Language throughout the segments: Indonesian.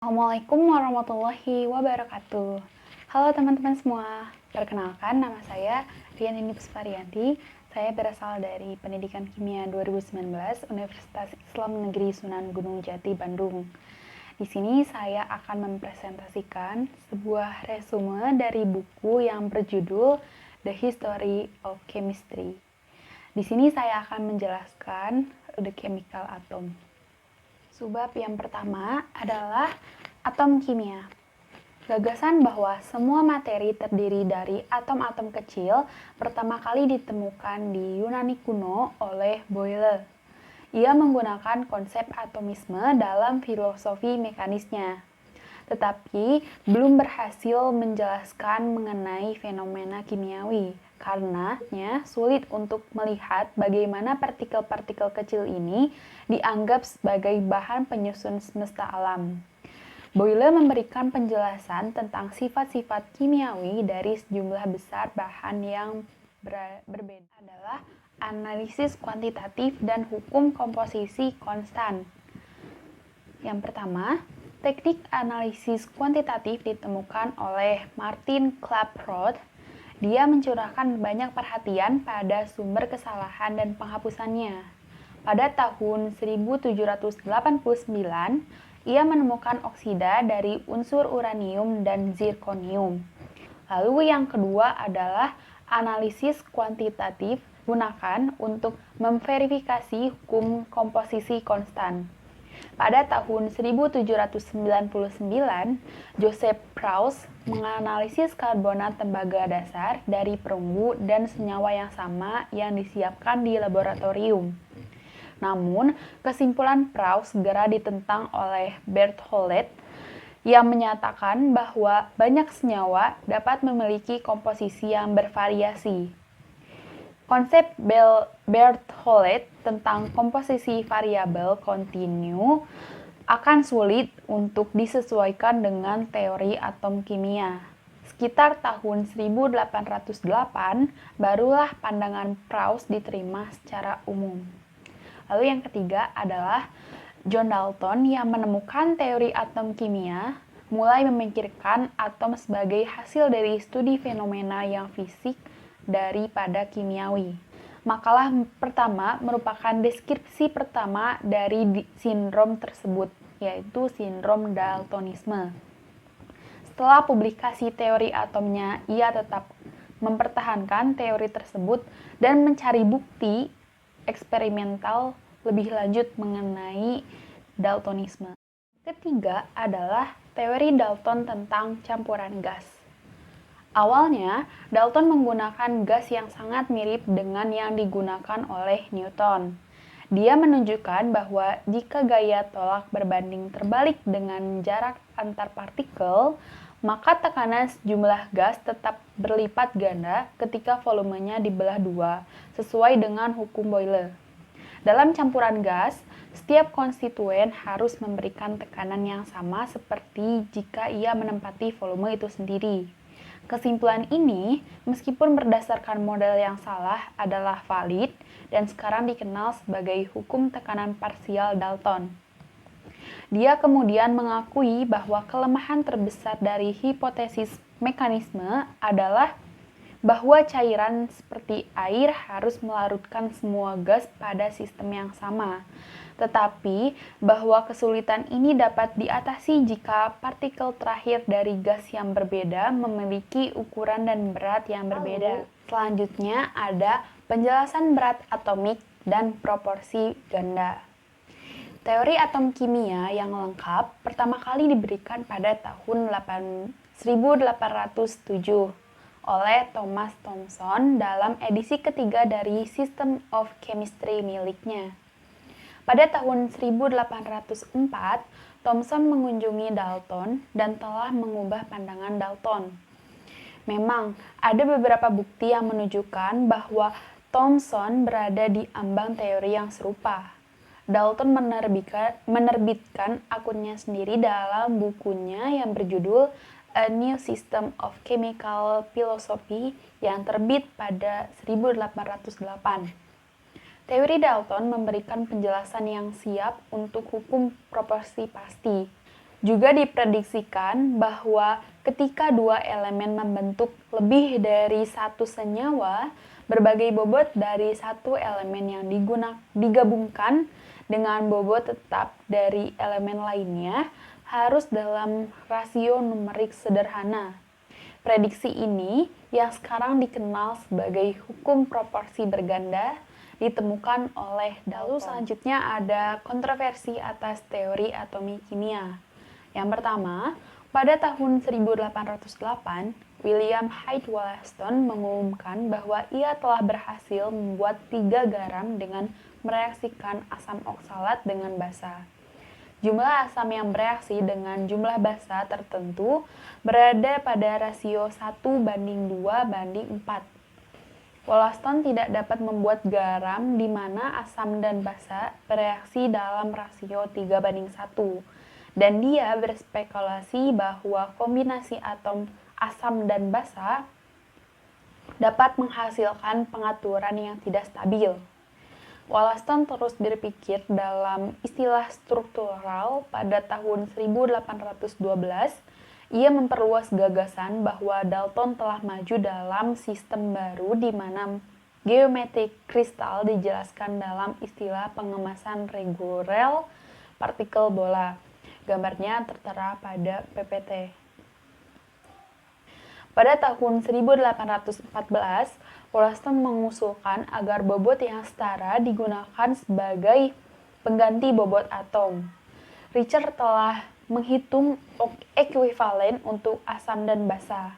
Assalamualaikum warahmatullahi wabarakatuh. Halo teman-teman semua, perkenalkan nama saya Rianini Pusparianti. Saya berasal dari Pendidikan Kimia 2019 Universitas Islam Negeri Sunan Gunung Jati, Bandung. Di sini saya akan mempresentasikan sebuah resume dari buku yang berjudul The History of Chemistry. Di sini saya akan menjelaskan the chemical atom. Subbab yang pertama adalah atom kimia. Gagasan bahwa semua materi terdiri dari atom-atom kecil pertama kali ditemukan di Yunani kuno oleh Boyle. Ia menggunakan konsep atomisme dalam filosofi mekanisnya, tetapi belum berhasil menjelaskan mengenai fenomena kimiawi. Karenanya sulit untuk melihat bagaimana partikel-partikel kecil ini dianggap sebagai bahan penyusun semesta alam. Boyle memberikan penjelasan tentang sifat-sifat kimiawi dari sejumlah besar bahan yang berbeda adalah analisis kuantitatif dan hukum komposisi konstan. Yang pertama, teknik analisis kuantitatif ditemukan oleh Martin Klaproth. Dia mencurahkan banyak perhatian pada sumber kesalahan dan penghapusannya. Pada tahun 1789, ia menemukan oksida dari unsur uranium dan zirkonium. Lalu yang kedua adalah analisis kuantitatif digunakan untuk memverifikasi hukum komposisi konstan. Pada tahun 1799, Joseph Proust menganalisis karbonat tembaga dasar dari perunggu dan senyawa yang sama yang disiapkan di laboratorium. Namun, kesimpulan Proust segera ditentang oleh Berthollet yang menyatakan bahwa banyak senyawa dapat memiliki komposisi yang bervariasi. Konsep Berthollet tentang komposisi variabel kontinu akan sulit untuk disesuaikan dengan teori atom kimia. Sekitar tahun 1808, barulah pandangan Proust diterima secara umum. Lalu yang ketiga adalah John Dalton yang menemukan teori atom kimia, mulai memikirkan atom sebagai hasil dari studi fenomena yang fisik daripada kimiawi. Makalah pertama merupakan deskripsi pertama dari sindrom tersebut, yaitu sindrom daltonisme. Setelah publikasi teori atomnya, ia tetap mempertahankan teori tersebut dan mencari bukti eksperimental lebih lanjut mengenai daltonisme. Ketiga adalah teori Dalton tentang campuran gas. Awalnya, Dalton menggunakan gas yang sangat mirip dengan yang digunakan oleh Newton. Dia menunjukkan bahwa jika gaya tolak berbanding terbalik dengan jarak antar partikel, maka tekanan sejumlah gas tetap berlipat ganda ketika volumenya dibelah dua, sesuai dengan hukum Boyle. Dalam campuran gas, setiap konstituen harus memberikan tekanan yang sama seperti jika ia menempati volume itu sendiri. Kesimpulan ini, meskipun berdasarkan model yang salah, adalah valid dan sekarang dikenal sebagai hukum tekanan parsial Dalton. Dia kemudian mengakui bahwa kelemahan terbesar dari hipotesis mekanisme adalah bahwa cairan seperti air harus melarutkan semua gas pada sistem yang sama, tetapi bahwa kesulitan ini dapat diatasi jika partikel terakhir dari gas yang berbeda memiliki ukuran dan berat yang berbeda. Selanjutnya ada penjelasan berat atomik dan proporsi ganda. Teori atom kimia yang lengkap pertama kali diberikan pada tahun 1807 oleh Thomas Thomson dalam edisi ketiga dari System of Chemistry miliknya. Pada tahun 1804, Thomson mengunjungi Dalton dan telah mengubah pandangan Dalton. Memang, ada beberapa bukti yang menunjukkan bahwa Thomson berada di ambang teori yang serupa. Dalton menerbitkan akunnya sendiri dalam bukunya yang berjudul A New System of Chemical Philosophy yang terbit pada 1808. Teori Dalton memberikan penjelasan yang siap untuk hukum proporsi pasti. Juga diprediksikan bahwa ketika dua elemen membentuk lebih dari satu senyawa, berbagai bobot dari satu elemen yang digabungkan dengan bobot tetap dari elemen lainnya harus dalam rasio numerik sederhana. Prediksi ini yang sekarang dikenal sebagai hukum proporsi berganda ditemukan oleh Dalton. Lalu selanjutnya ada kontroversi atas teori atomi kimia. Yang pertama, pada tahun 1808, William Hyde Wollaston mengumumkan bahwa ia telah berhasil membuat 3 garam dengan mereaksikan asam oksalat dengan basa. Jumlah asam yang bereaksi dengan jumlah basa tertentu berada pada rasio 1:2:4. Wollaston tidak dapat membuat garam di mana asam dan basa bereaksi dalam rasio 3:1. Dan dia berspekulasi bahwa kombinasi atom asam dan basa dapat menghasilkan pengaturan yang tidak stabil. Wollaston terus berpikir dalam istilah struktural. Pada tahun 1812, ia memperluas gagasan bahwa Dalton telah maju dalam sistem baru di mana geometri kristal dijelaskan dalam istilah pengemasan reguler partikel bola. Gambarnya tertera pada PPT. Pada tahun 1814, Wollaston mengusulkan agar bobot yang setara digunakan sebagai pengganti bobot atom. Richter telah menghitung ekuivalen untuk asam dan basa,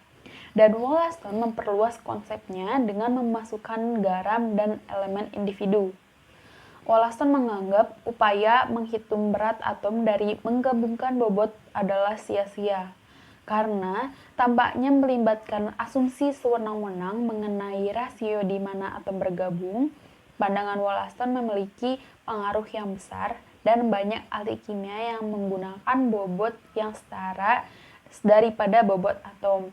dan Wollaston memperluas konsepnya dengan memasukkan garam dan elemen individu. Wollaston menganggap upaya menghitung berat atom dari menggabungkan bobot adalah sia-sia, karena tampaknya melibatkan asumsi sewenang-wenang mengenai rasio di mana atom bergabung. Pandangan Wollaston memiliki pengaruh yang besar, dan banyak ahli kimia yang menggunakan bobot yang setara daripada bobot atom.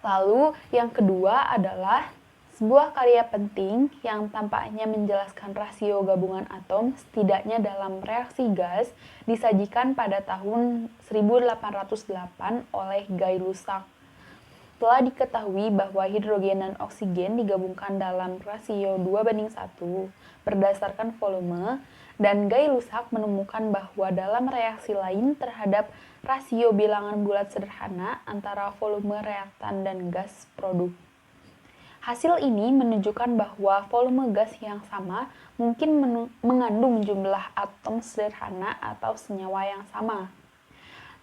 Lalu yang kedua adalah sebuah karya penting yang tampaknya menjelaskan rasio gabungan atom setidaknya dalam reaksi gas disajikan pada tahun 1808 oleh Gay-Lussac. Telah diketahui bahwa hidrogen dan oksigen digabungkan dalam rasio 2:1 berdasarkan volume, dan Gay-Lussac menemukan bahwa dalam reaksi lain terhadap rasio bilangan bulat sederhana antara volume reaktan dan gas produk. Hasil ini menunjukkan bahwa volume gas yang sama mungkin mengandung jumlah atom sederhana atau senyawa yang sama.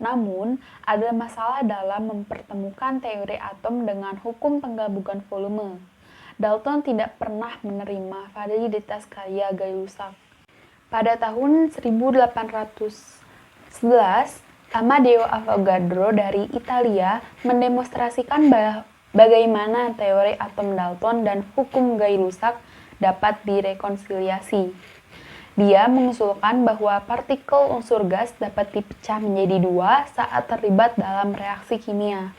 Namun, ada masalah dalam mempertemukan teori atom dengan hukum penggabungan volume. Dalton tidak pernah menerima validitas karya Gay-Lussac. Pada tahun 1811, Amadeo Avogadro dari Italia mendemonstrasikan bagaimana teori atom Dalton dan hukum Gay-Lussac dapat direkonsiliasi. Dia mengusulkan bahwa partikel unsur gas dapat dipecah menjadi 2 saat terlibat dalam reaksi kimia.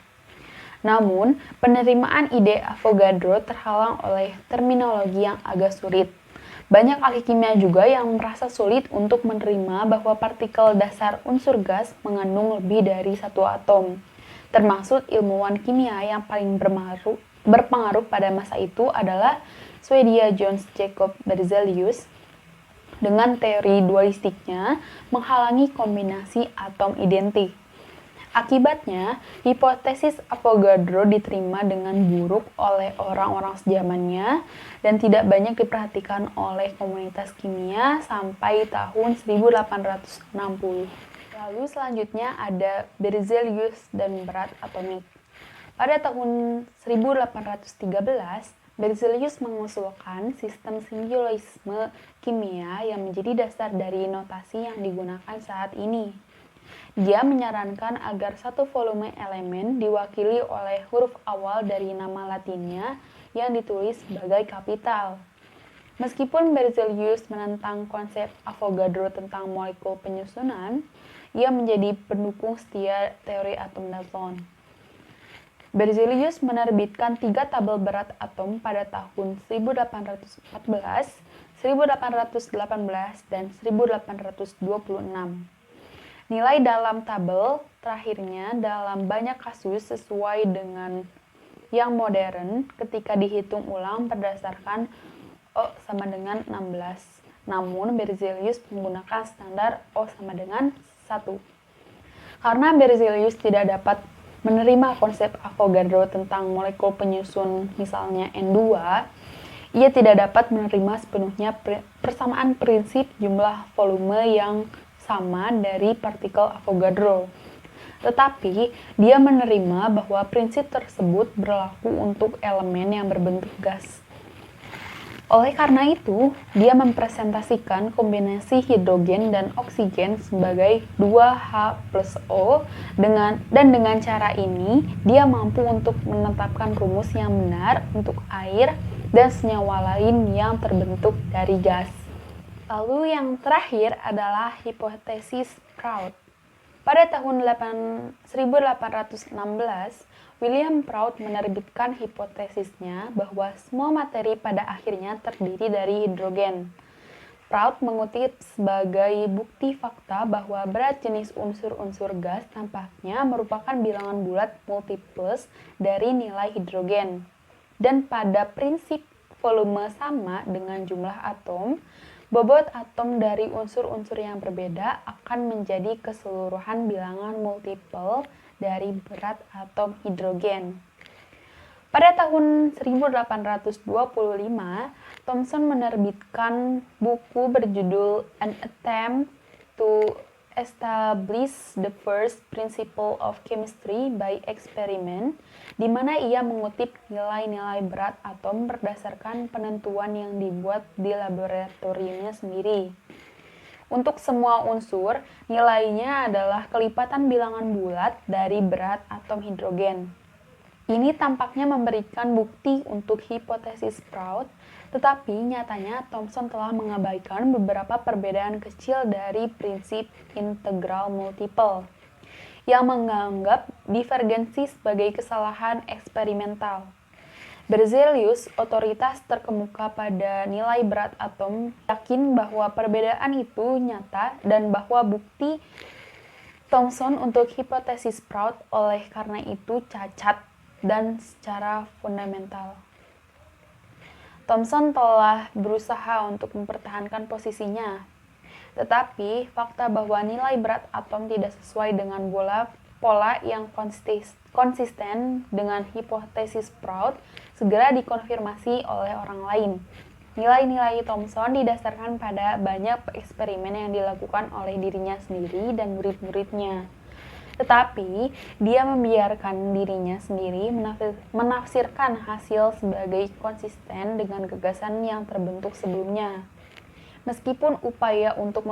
Namun, penerimaan ide Avogadro terhalang oleh terminologi yang agak sulit. Banyak ahli kimia juga yang merasa sulit untuk menerima bahwa partikel dasar unsur gas mengandung lebih dari satu atom. Termasuk ilmuwan kimia yang paling berpengaruh pada masa itu adalah Swedia Jöns Jacob Berzelius. Dengan teori dualistiknya menghalangi kombinasi atom identik. Akibatnya, hipotesis Avogadro diterima dengan buruk oleh orang-orang sejamannya dan tidak banyak diperhatikan oleh komunitas kimia sampai tahun 1860. Lalu selanjutnya ada Berzelius dan berat atomik. Pada tahun 1813, Berzelius mengusulkan sistem simbiolisme kimia yang menjadi dasar dari notasi yang digunakan saat ini. Dia menyarankan agar satu volume elemen diwakili oleh huruf awal dari nama latinnya yang ditulis sebagai kapital. Meskipun Berzelius menentang konsep Avogadro tentang molekul penyusunan, ia menjadi pendukung setia teori atom Dalton. Berzelius menerbitkan 3 tabel berat atom pada tahun 1814, 1818, dan 1826. Nilai dalam tabel terakhirnya dalam banyak kasus sesuai dengan yang modern ketika dihitung ulang berdasarkan O sama dengan 16. Namun Berzelius menggunakan standar O sama dengan 1. Karena Berzelius tidak dapat menerima konsep Avogadro tentang molekul penyusun misalnya N2, ia tidak dapat menerima sepenuhnya persamaan prinsip jumlah volume yang sama dari partikel Avogadro. Tetapi, dia menerima bahwa prinsip tersebut berlaku untuk elemen yang berbentuk gas. Oleh karena itu, dia mempresentasikan kombinasi hidrogen dan oksigen sebagai 2H plus O dan dengan cara ini, dia mampu untuk menetapkan rumus yang benar untuk air dan senyawa lain yang terbentuk dari gas. Lalu yang terakhir adalah hipotesis Prout. Pada tahun 1816, William Prout menerbitkan hipotesisnya bahwa semua materi pada akhirnya terdiri dari hidrogen. Prout mengutip sebagai bukti fakta bahwa berat jenis unsur-unsur gas tampaknya merupakan bilangan bulat multiplus dari nilai hidrogen. Dan pada prinsip volume sama dengan jumlah atom, bobot atom dari unsur-unsur yang berbeda akan menjadi keseluruhan bilangan multiple dari berat atom hidrogen. Pada tahun 1825, Thomson menerbitkan buku berjudul An Attempt to Establish the First Principle of Chemistry by Experiment, di mana ia mengutip nilai-nilai berat atom berdasarkan penentuan yang dibuat di laboratoriumnya sendiri. Untuk semua unsur, nilainya adalah kelipatan bilangan bulat dari berat atom hidrogen. Ini tampaknya memberikan bukti untuk hipotesis Prout, tetapi nyatanya Thomson telah mengabaikan beberapa perbedaan kecil dari prinsip integral multiple, yang menganggap divergensi sebagai kesalahan eksperimental. Berzelius, otoritas terkemuka pada nilai berat atom, yakin bahwa perbedaan itu nyata dan bahwa bukti Thomson untuk hipotesis Prout oleh karena itu cacat dan secara fundamental. Thomson telah berusaha untuk mempertahankan posisinya, tetapi fakta bahwa nilai berat atom tidak sesuai dengan pola yang konsisten dengan hipotesis Prout segera dikonfirmasi oleh orang lain. Nilai-nilai Thomson didasarkan pada banyak eksperimen yang dilakukan oleh dirinya sendiri dan murid-muridnya. Tetapi, dia membiarkan dirinya sendiri menafsirkan hasil sebagai konsisten dengan gagasan yang terbentuk sebelumnya. Meskipun upaya untuk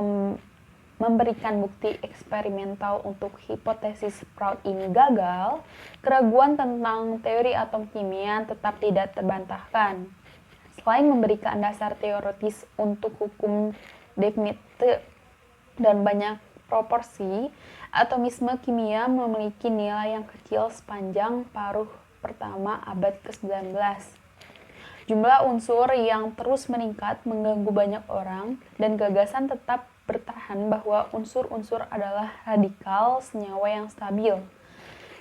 memberikan bukti eksperimental untuk hipotesis Prout ini gagal, keraguan tentang teori atom kimia tetap tidak terbantahkan. Selain memberikan dasar teoritis untuk hukum definite dan banyak proporsi, atomisme kimia memiliki nilai yang kecil sepanjang paruh pertama abad ke-19. Jumlah unsur yang terus meningkat mengganggu banyak orang, dan gagasan tetap bertahan bahwa unsur-unsur adalah radikal senyawa yang stabil,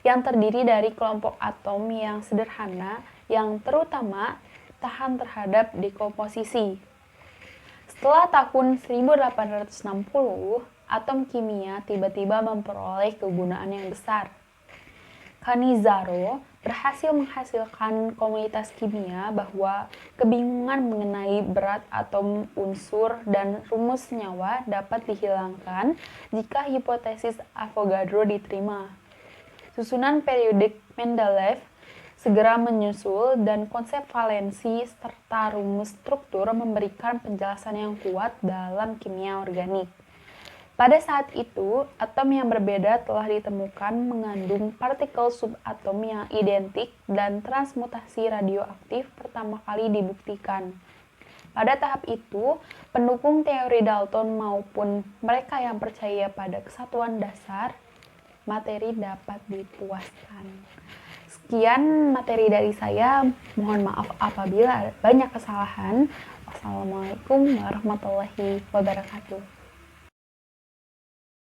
yang terdiri dari kelompok atom yang sederhana yang terutama tahan terhadap dekomposisi. Setelah tahun 1860, atom kimia tiba-tiba memperoleh kegunaan yang besar. Cannizzaro berhasil menghasilkan komunitas kimia bahwa kebingungan mengenai berat atom unsur dan rumus senyawa dapat dihilangkan jika hipotesis Avogadro diterima. Susunan periodik Mendeleev segera menyusul dan konsep valensi serta rumus struktur memberikan penjelasan yang kuat dalam kimia organik. Pada saat itu, atom yang berbeda telah ditemukan mengandung partikel subatom yang identik dan transmutasi radioaktif pertama kali dibuktikan. Pada tahap itu, pendukung teori Dalton maupun mereka yang percaya pada kesatuan dasar materi dapat dipuaskan. Sekian materi dari saya, mohon maaf apabila ada banyak kesalahan. Wassalamualaikum warahmatullahi wabarakatuh.